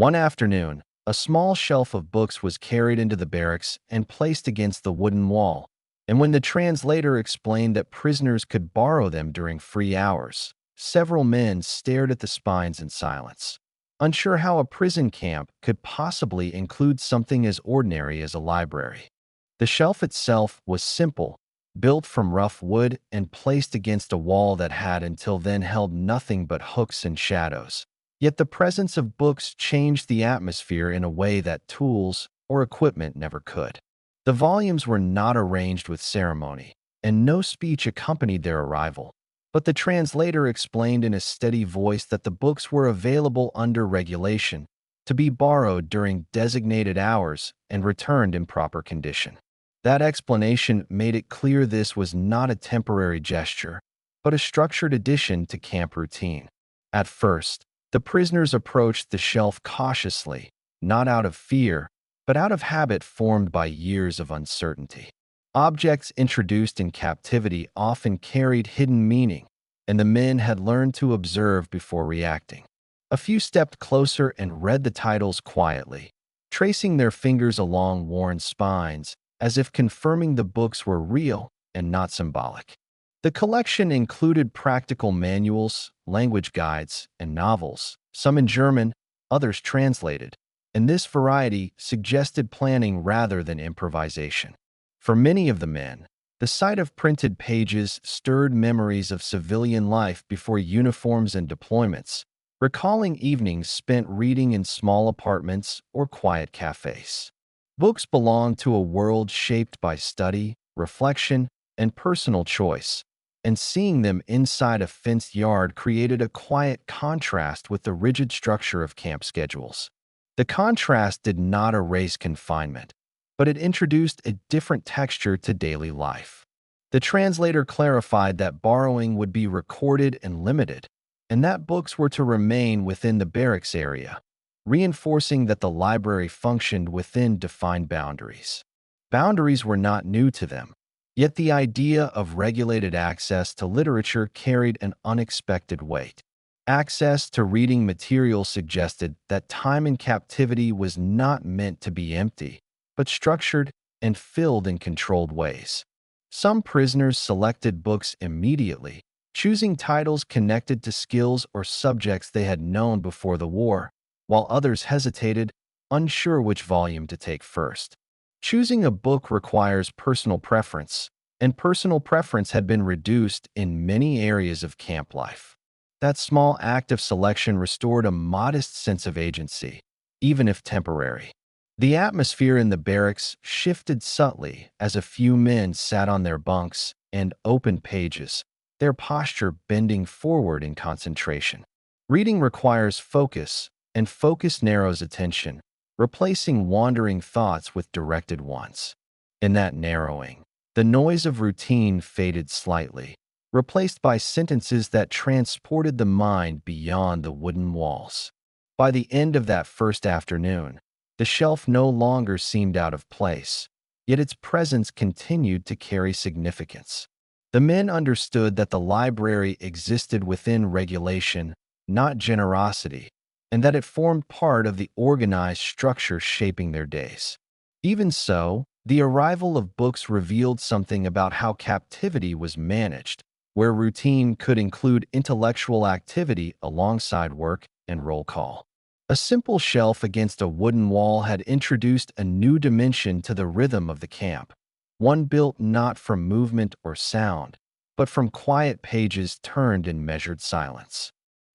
One afternoon, a small shelf of books was carried into the barracks and placed against the wooden wall, and when the translator explained that prisoners could borrow them during free hours, several men stared at the spines in silence, unsure how a prison camp could possibly include something as ordinary as a library. The shelf itself was simple, built from rough wood and placed against a wall that had until then held nothing but hooks and shadows. Yet the presence of books changed the atmosphere in a way that tools or equipment never could. The volumes were not arranged with ceremony, and no speech accompanied their arrival. But the translator explained in a steady voice that the books were available under regulation, to be borrowed during designated hours and returned in proper condition. That explanation made it clear this was not a temporary gesture, but a structured addition to camp routine. At first, the prisoners approached the shelf cautiously, not out of fear, but out of habit formed by years of uncertainty. Objects introduced in captivity often carried hidden meaning, and the men had learned to observe before reacting. A few stepped closer and read the titles quietly, tracing their fingers along worn spines, as if confirming the books were real and not symbolic. The collection included practical manuals, language guides, and novels, some in German, others translated, and this variety suggested planning rather than improvisation. For many of the men, the sight of printed pages stirred memories of civilian life before uniforms and deployments, recalling evenings spent reading in small apartments or quiet cafes. Books belonged to a world shaped by study, reflection, and personal choice, and seeing them inside a fenced yard created a quiet contrast with the rigid structure of camp schedules. The contrast did not erase confinement, but it introduced a different texture to daily life. The translator clarified that borrowing would be recorded and limited, and that books were to remain within the barracks area, reinforcing that the library functioned within defined boundaries. Boundaries were not new to them, yet the idea of regulated access to literature carried an unexpected weight. Access to reading material suggested that time in captivity was not meant to be empty, but structured and filled in controlled ways. Some prisoners selected books immediately, choosing titles connected to skills or subjects they had known before the war, while others hesitated, unsure which volume to take first. Choosing a book requires personal preference, and personal preference had been reduced in many areas of camp life. That small act of selection restored a modest sense of agency, even if temporary. The atmosphere in the barracks shifted subtly as a few men sat on their bunks and opened pages, their posture bending forward in concentration. Reading requires focus, and focus narrows attention, replacing wandering thoughts with directed ones. In that narrowing, the noise of routine faded slightly, replaced by sentences that transported the mind beyond the wooden walls. By the end of that first afternoon, the shelf no longer seemed out of place, yet its presence continued to carry significance. The men understood that the library existed within regulation, not generosity, and that it formed part of the organized structure shaping their days. Even so, the arrival of books revealed something about how captivity was managed, where routine could include intellectual activity alongside work and roll call. A simple shelf against a wooden wall had introduced a new dimension to the rhythm of the camp, one built not from movement or sound, but from quiet pages turned in measured silence.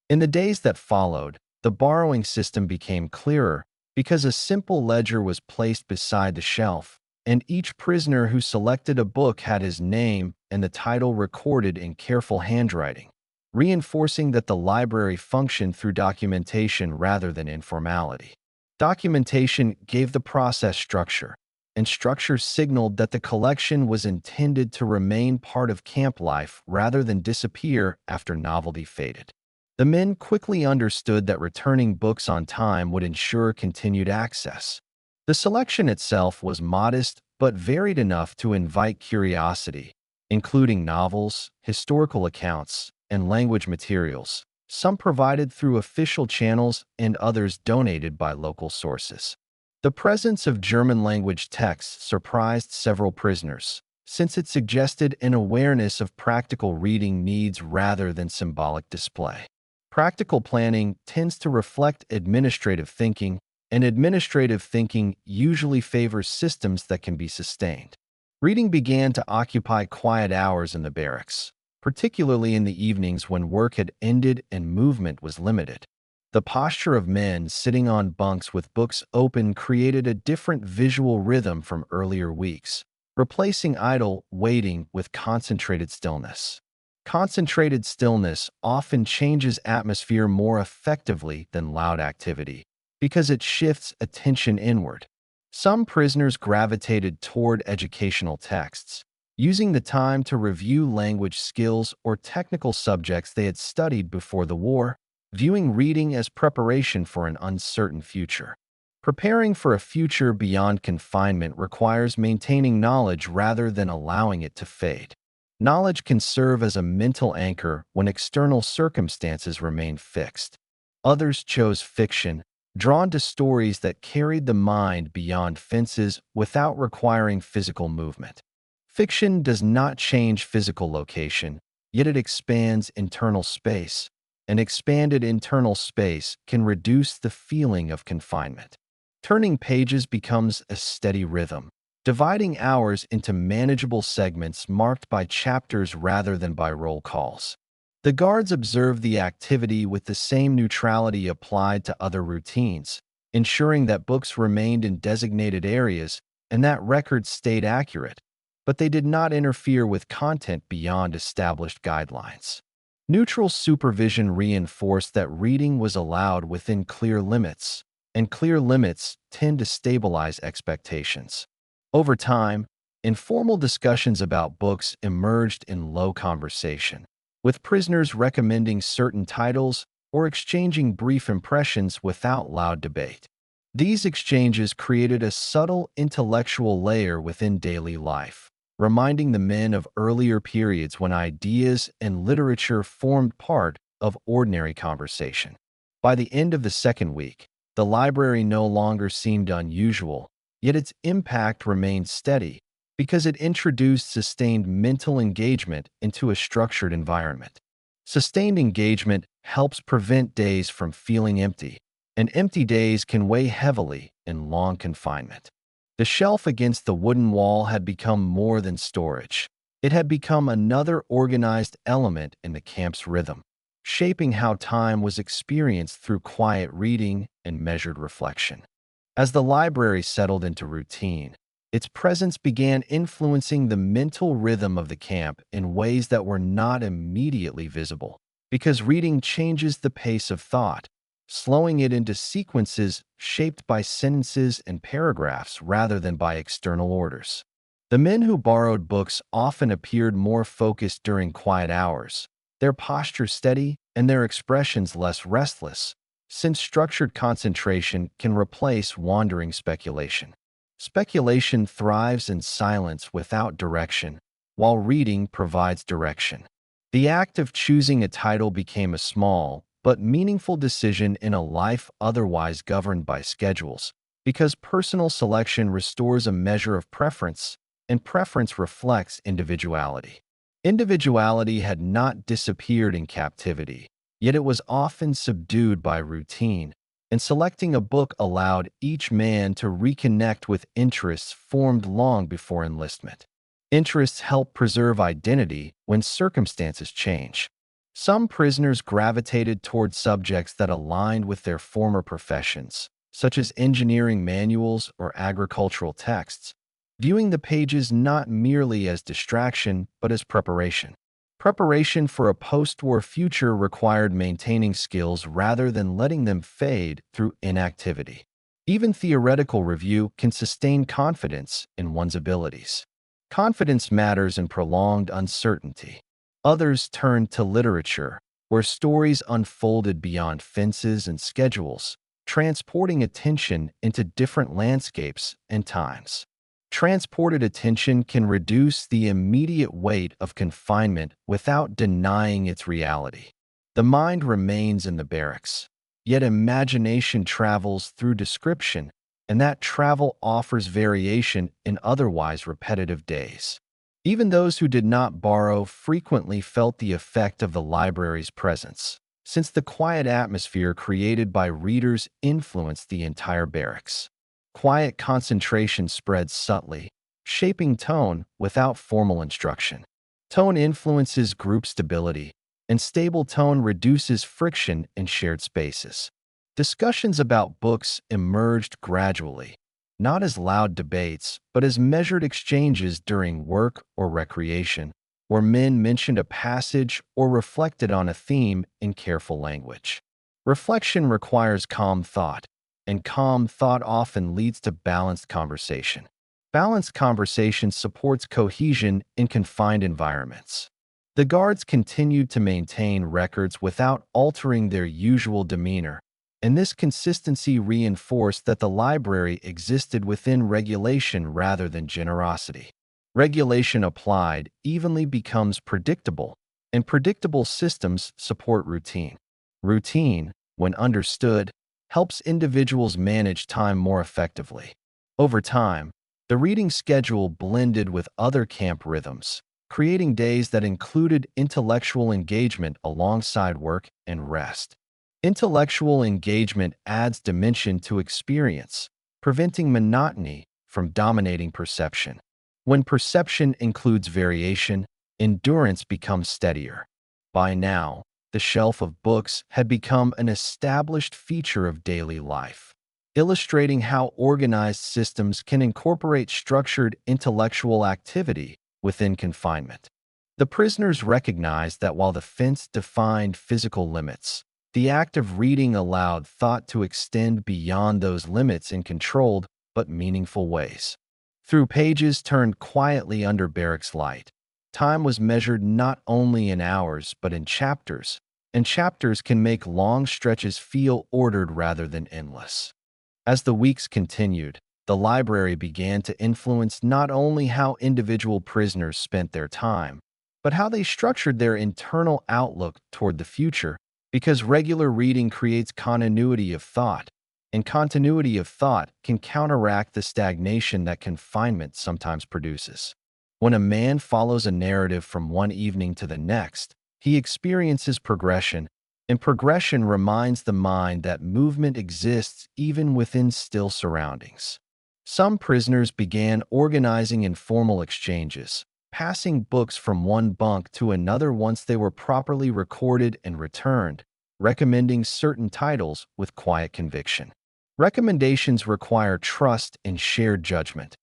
In the days that followed, the borrowing system became clearer because a simple ledger was placed beside the shelf, and each prisoner who selected a book had his name and the title recorded in careful handwriting, reinforcing that the library functioned through documentation rather than informality. Documentation gave the process structure, and structure signaled that the collection was intended to remain part of camp life rather than disappear after novelty faded. The men quickly understood that returning books on time would ensure continued access. The selection itself was modest but varied enough to invite curiosity, including novels, historical accounts, and language materials, some provided through official channels and others donated by local sources. The presence of German-language texts surprised several prisoners, since it suggested an awareness of practical reading needs rather than symbolic display. Practical planning tends to reflect administrative thinking, and administrative thinking usually favors systems that can be sustained. Reading began to occupy quiet hours in the barracks, particularly in the evenings when work had ended and movement was limited. The posture of men sitting on bunks with books open created a different visual rhythm from earlier weeks, replacing idle waiting with concentrated stillness. Concentrated stillness often changes atmosphere more effectively than loud activity because it shifts attention inward. Some prisoners gravitated toward educational texts, using the time to review language skills or technical subjects they had studied before the war, viewing reading as preparation for an uncertain future. Preparing for a future beyond confinement requires maintaining knowledge rather than allowing it to fade. Knowledge can serve as a mental anchor when external circumstances remain fixed. Others chose fiction, drawn to stories that carried the mind beyond fences without requiring physical movement. Fiction does not change physical location, yet it expands internal space. An expanded internal space can reduce the feeling of confinement. Turning pages becomes a steady rhythm, dividing hours into manageable segments marked by chapters rather than by roll calls. The guards observed the activity with the same neutrality applied to other routines, ensuring that books remained in designated areas and that records stayed accurate, but they did not interfere with content beyond established guidelines. Neutral supervision reinforced that reading was allowed within clear limits, and clear limits tend to stabilize expectations. Over time, informal discussions about books emerged in low conversation, with prisoners recommending certain titles or exchanging brief impressions without loud debate. These exchanges created a subtle intellectual layer within daily life, reminding the men of earlier periods when ideas and literature formed part of ordinary conversation. By the end of the second week, the library no longer seemed unusual, yet its impact remained steady because it introduced sustained mental engagement into a structured environment. Sustained engagement helps prevent days from feeling empty, and empty days can weigh heavily in long confinement. The shelf against the wooden wall had become more than storage. It had become another organized element in the camp's rhythm, shaping how time was experienced through quiet reading and measured reflection. As the library settled into routine, its presence began influencing the mental rhythm of the camp in ways that were not immediately visible, because reading changes the pace of thought, slowing it into sequences shaped by sentences and paragraphs rather than by external orders. The men who borrowed books often appeared more focused during quiet hours, their posture steady and their expressions less restless, since structured concentration can replace wandering speculation. Speculation thrives in silence without direction, while reading provides direction. The act of choosing a title became a small but meaningful decision in a life otherwise governed by schedules, because personal selection restores a measure of preference, and preference reflects individuality. Individuality had not disappeared in captivity, yet it was often subdued by routine, and selecting a book allowed each man to reconnect with interests formed long before enlistment. Interests help preserve identity when circumstances change. Some prisoners gravitated toward subjects that aligned with their former professions, such as engineering manuals or agricultural texts, viewing the pages not merely as distraction but as preparation. Preparation for a post-war future required maintaining skills rather than letting them fade through inactivity. Even theoretical review can sustain confidence in one's abilities. Confidence matters in prolonged uncertainty. Others turned to literature, where stories unfolded beyond fences and schedules, transporting attention into different landscapes and times. Transported attention can reduce the immediate weight of confinement without denying its reality. The mind remains in the barracks, yet imagination travels through description, and that travel offers variation in otherwise repetitive days. Even those who did not borrow frequently felt the effect of the library's presence, since the quiet atmosphere created by readers influenced the entire barracks. Quiet concentration spreads subtly, shaping tone without formal instruction. Tone influences group stability, and stable tone reduces friction in shared spaces. Discussions about books emerged gradually, not as loud debates, but as measured exchanges during work or recreation, where men mentioned a passage or reflected on a theme in careful language. Reflection requires calm thought, and calm thought often leads to balanced conversation. Balanced conversation supports cohesion in confined environments. The guards continued to maintain records without altering their usual demeanor, and this consistency reinforced that the library existed within regulation rather than generosity. Regulation applied evenly becomes predictable, and predictable systems support routine. Routine, when understood, helps individuals manage time more effectively. Over time, the reading schedule blended with other camp rhythms, creating days that included intellectual engagement alongside work and rest. Intellectual engagement adds dimension to experience, preventing monotony from dominating perception. When perception includes variation, endurance becomes steadier. By now, the shelf of books had become an established feature of daily life, illustrating how organized systems can incorporate structured intellectual activity within confinement. The prisoners recognized that while the fence defined physical limits, the act of reading allowed thought to extend beyond those limits in controlled but meaningful ways. Through pages turned quietly under barracks light, time was measured not only in hours but in chapters, and chapters can make long stretches feel ordered rather than endless. As the weeks continued, the library began to influence not only how individual prisoners spent their time, but how they structured their internal outlook toward the future, because regular reading creates continuity of thought, and continuity of thought can counteract the stagnation that confinement sometimes produces. When a man follows a narrative from one evening to the next, he experiences progression, and progression reminds the mind that movement exists even within still surroundings. Some prisoners began organizing informal exchanges, passing books from one bunk to another once they were properly recorded and returned, recommending certain titles with quiet conviction. Recommendations require trust and shared judgment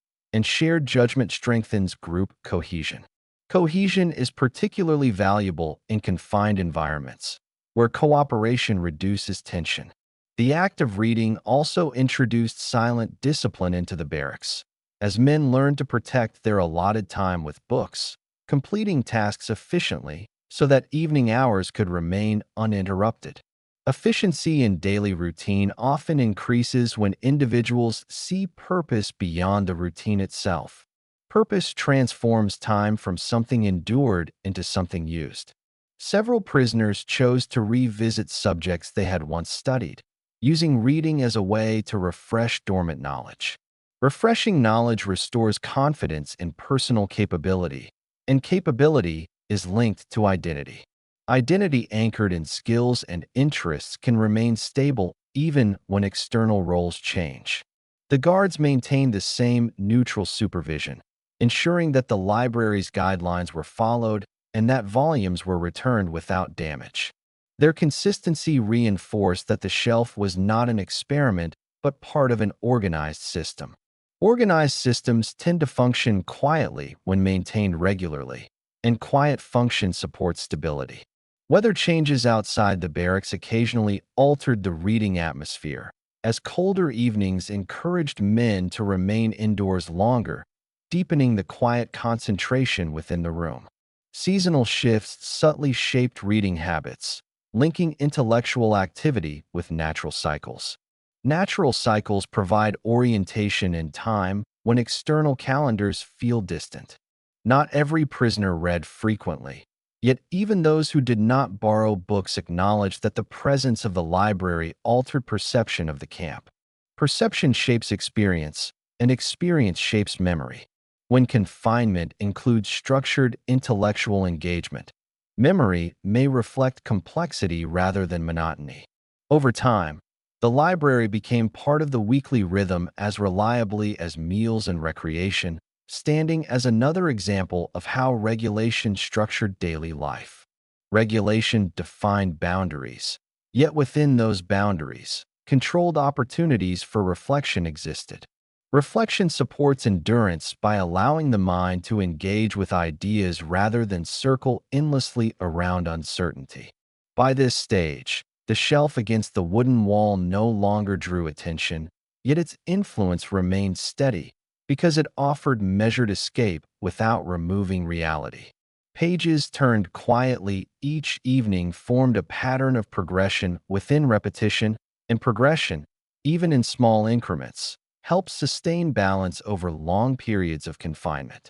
strengthens group cohesion. Cohesion is particularly valuable in confined environments, where cooperation reduces tension. The act of reading also introduced silent discipline into the barracks, as men learned to protect their allotted time with books, completing tasks efficiently so that evening hours could remain uninterrupted. Efficiency in daily routine often increases when individuals see purpose beyond the routine itself. Purpose transforms time from something endured into something used. Several prisoners chose to revisit subjects they had once studied, using reading as a way to refresh dormant knowledge. Refreshing knowledge restores confidence in personal capability, and capability is linked to identity. Identity anchored in skills and interests can remain stable even when external roles change. The guards maintained the same neutral supervision, ensuring that the library's guidelines were followed and that volumes were returned without damage. Their consistency reinforced that the shelf was not an experiment but part of an organized system. Organized systems tend to function quietly when maintained regularly, and quiet function supports stability. Weather changes outside the barracks occasionally altered the reading atmosphere, as colder evenings encouraged men to remain indoors longer, deepening the quiet concentration within the room. Seasonal shifts subtly shaped reading habits, linking intellectual activity with natural cycles. Natural cycles provide orientation in time when external calendars feel distant. Not every prisoner read frequently, Yet even those who did not borrow books acknowledged that the presence of the library altered perception of the camp. Perception shapes experience, and experience shapes memory. When confinement includes structured intellectual engagement, memory may reflect complexity rather than monotony. Over time, the library became part of the weekly rhythm as reliably as meals and recreation, standing as another example of how regulation structured daily life. Regulation defined boundaries, yet within those boundaries, controlled opportunities for reflection existed. Reflection supports endurance by allowing the mind to engage with ideas rather than circle endlessly around uncertainty. By this stage, the shelf against the wooden wall no longer drew attention, yet its influence remained steady because it offered measured escape without removing reality. Pages turned quietly each evening formed a pattern of progression within repetition, and progression, even in small increments, helps sustain balance over long periods of confinement.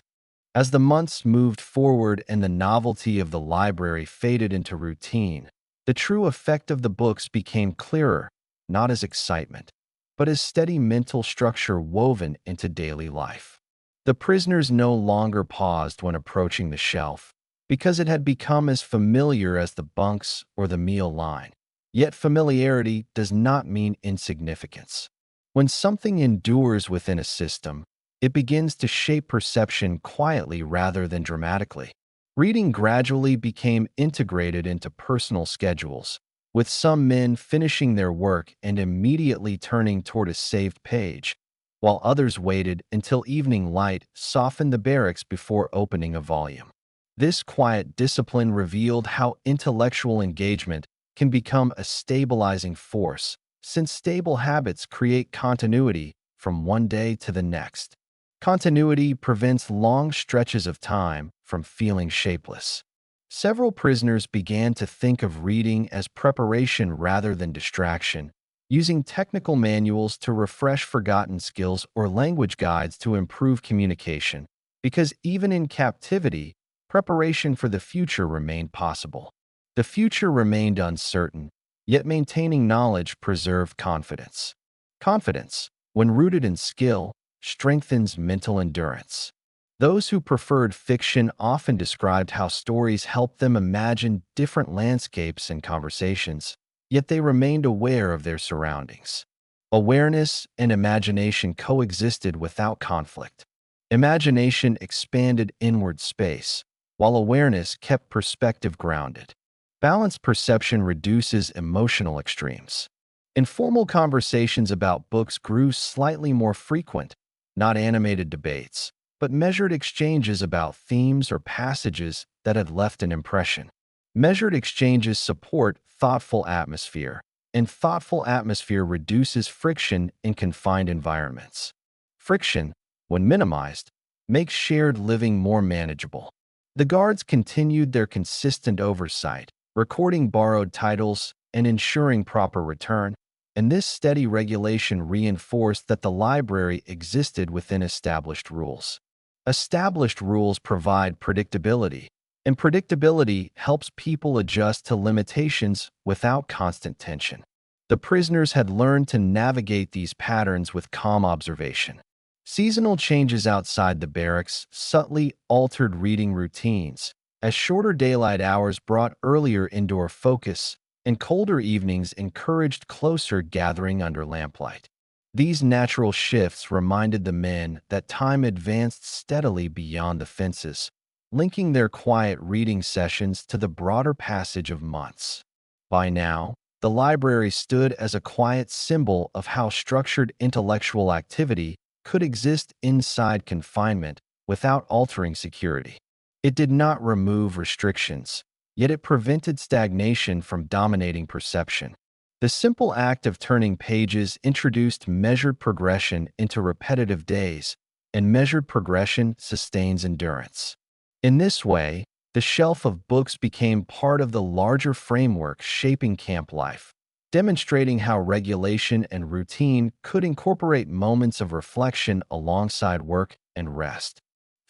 As the months moved forward and the novelty of the library faded into routine, the true effect of the books became clearer, not as excitement, but as steady mental structure woven into daily life. The prisoners no longer paused when approaching the shelf, because it had become as familiar as the bunks or the meal line. Yet familiarity does not mean insignificance. When something endures within a system, it begins to shape perception quietly rather than dramatically. Reading gradually became integrated into personal schedules, with some men finishing their work and immediately turning toward a saved page, while others waited until evening light softened the barracks before opening a volume. This quiet discipline revealed how intellectual engagement can become a stabilizing force, since stable habits create continuity from one day to the next. Continuity prevents long stretches of time from feeling shapeless. Several prisoners began to think of reading as preparation rather than distraction, using technical manuals to refresh forgotten skills or language guides to improve communication, because even in captivity, preparation for the future remained possible. The future remained uncertain, yet maintaining knowledge preserved confidence. Confidence, when rooted in skill, strengthens mental endurance. Those who preferred fiction often described how stories helped them imagine different landscapes and conversations, yet they remained aware of their surroundings. Awareness and imagination coexisted without conflict. Imagination expanded inward space, while awareness kept perspective grounded. Balanced perception reduces emotional extremes. Informal conversations about books grew slightly more frequent, not animated debates, but measured exchanges about themes or passages that had left an impression. Measured exchanges support thoughtful atmosphere, and thoughtful atmosphere reduces friction in confined environments. Friction, when minimized, makes shared living more manageable. The guards continued their consistent oversight, recording borrowed titles and ensuring proper return, and this steady regulation reinforced that the library existed within established rules. Established rules provide predictability, and predictability helps people adjust to limitations without constant tension. The prisoners had learned to navigate these patterns with calm observation. Seasonal changes outside the barracks subtly altered reading routines, as shorter daylight hours brought earlier indoor focus and colder evenings encouraged closer gathering under lamplight. These natural shifts reminded the men that time advanced steadily beyond the fences, linking their quiet reading sessions to the broader passage of months. By now, the library stood as a quiet symbol of how structured intellectual activity could exist inside confinement without altering security. It did not remove restrictions, yet it prevented stagnation from dominating perception. The simple act of turning pages introduced measured progression into repetitive days, and measured progression sustains endurance. In this way, the shelf of books became part of the larger framework shaping camp life, demonstrating how regulation and routine could incorporate moments of reflection alongside work and rest.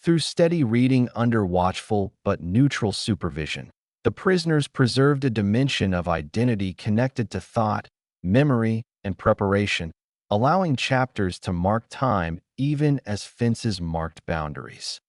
Through steady reading under watchful but neutral supervision, the prisoners preserved a dimension of identity connected to thought, memory, and preparation, allowing chapters to mark time even as fences marked boundaries.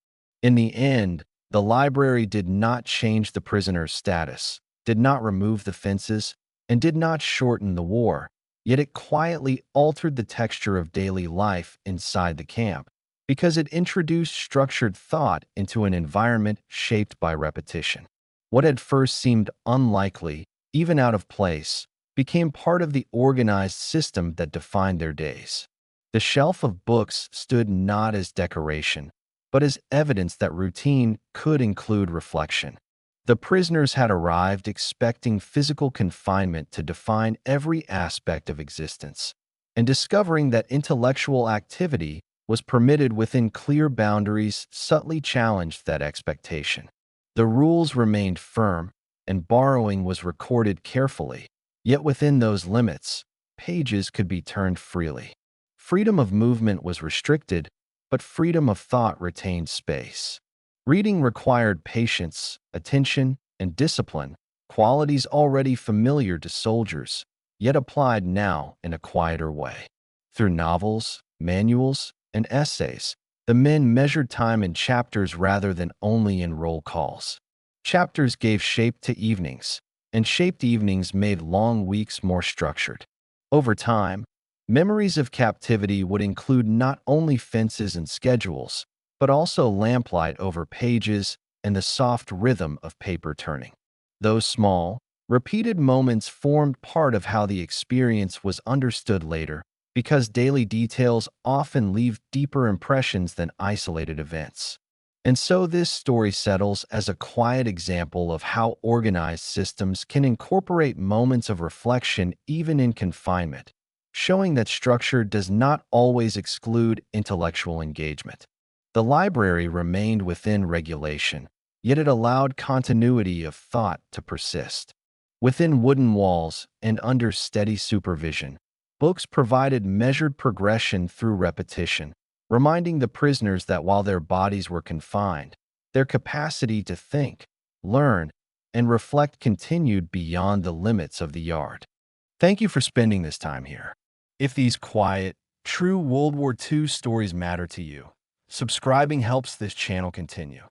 In the end, the library did not change the prisoner's status, did not remove the fences, and did not shorten the war, yet it quietly altered the texture of daily life inside the camp, because it introduced structured thought into an environment shaped by repetition. What had first seemed unlikely, even out of place, became part of the organized system that defined their days. The shelf of books stood not as decoration, but as evidence that routine could include reflection. The prisoners had arrived expecting physical confinement to define every aspect of existence, and discovering that intellectual activity was permitted within clear boundaries subtly challenged that expectation. The rules remained firm, and borrowing was recorded carefully, yet within those limits, pages could be turned freely. Freedom of movement was restricted, but freedom of thought retained space. Reading required patience, attention, and discipline, qualities already familiar to soldiers, yet applied now in a quieter way. Through novels, manuals, and essays, the men measured time in chapters rather than only in roll calls. Chapters gave shape to evenings, and shaped evenings made long weeks more structured. Over time, memories of captivity would include not only fences and schedules, but also lamplight over pages and the soft rhythm of paper turning. Those small, repeated moments formed part of how the experience was understood later, because daily details often leave deeper impressions than isolated events. And so this story settles as a quiet example of how organized systems can incorporate moments of reflection even in confinement, showing that structure does not always exclude intellectual engagement. The library remained within regulation, yet it allowed continuity of thought to persist. Within wooden walls and under steady supervision, books provided measured progression through repetition, reminding the prisoners that while their bodies were confined, their capacity to think, learn, and reflect continued beyond the limits of the yard. Thank you for spending this time here. If these quiet, true World War II stories matter to you, subscribing helps this channel continue.